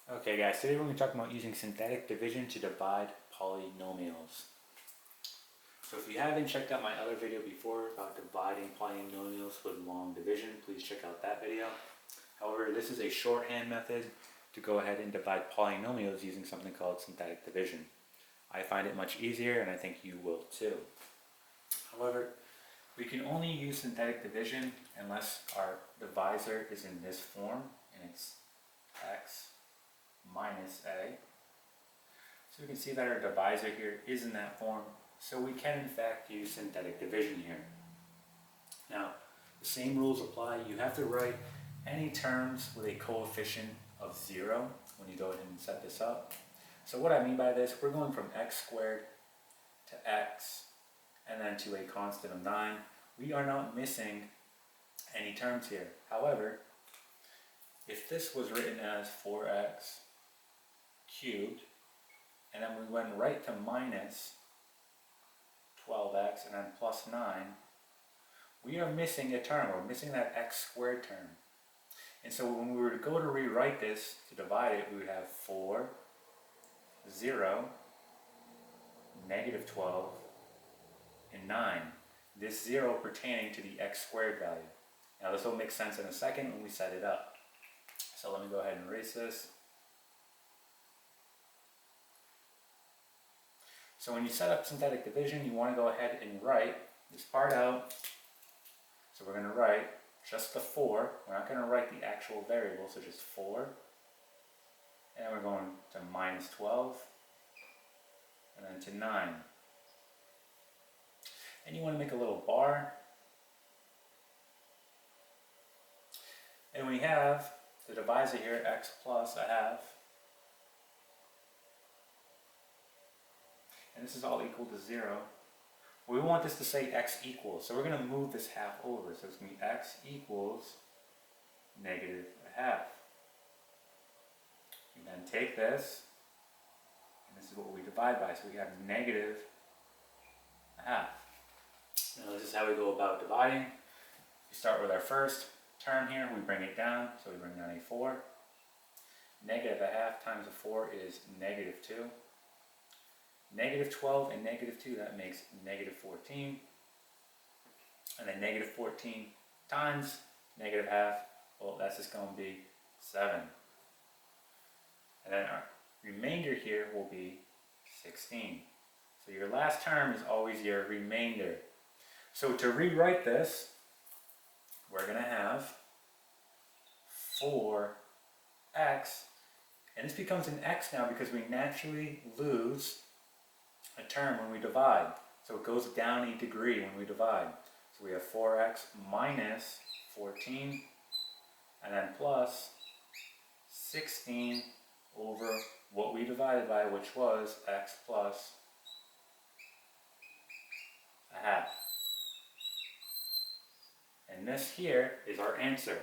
Okay guys, today we're going to talk about using synthetic division to divide polynomials. So if you haven't checked out my other video before about dividing polynomials with long division, please check out that video. However, this is a shorthand method to go ahead and divide polynomials using something called synthetic division. I find it much easier and I think you will too. However, we can only use synthetic division unless our divisor is in this form and it's x minus a. So we can see that our divisor here is in that form, so we can in fact use synthetic division here. Now, the same rules apply. You have to write any terms with a coefficient of 0 when you go ahead and set this up. So what I mean by this, we're going from x squared to x and then to a constant of 9. We are not missing any terms here. However, if this was written as 4x cubed, and then we went right to minus 12x and then plus 9, we are missing a term. We're missing that x squared term. And so when we were to go to rewrite this, to divide it, we would have 4, 0, negative 12, and 9. This 0 pertaining to the x squared value. Now this will make sense in a second when we set it up. So let me go ahead and erase this. So when you set up synthetic division, you want to go ahead and write this part out. So we're going to write just the 4. We're not going to write the actual variable, so just 4. And we're going to minus 12, and then to 9. And you want to make a little bar. And we have the divisor here, x plus a half. And this is all equal to 0. We want this to say x equals, so we're going to move this half over. So it's going to be x equals negative a half. We then take this, and this is what we divide by, so we have negative a half. Now this is how we go about dividing. We start with our first term here, we bring it down, so we bring down a 4. Negative a half times a 4 is negative 2. Negative 12 and negative 2, that makes negative 14. And then negative 14 times negative half, well, that's just going to be 7. And then our remainder here will be 16. So your last term is always your remainder. So to rewrite this, we're going to have 4x, and this becomes an x now because we naturally lose a term when we divide. So it goes down a degree when we divide. So we have 4x minus 14, and then plus 16 over what we divided by, which was x plus a half. And this here is our answer.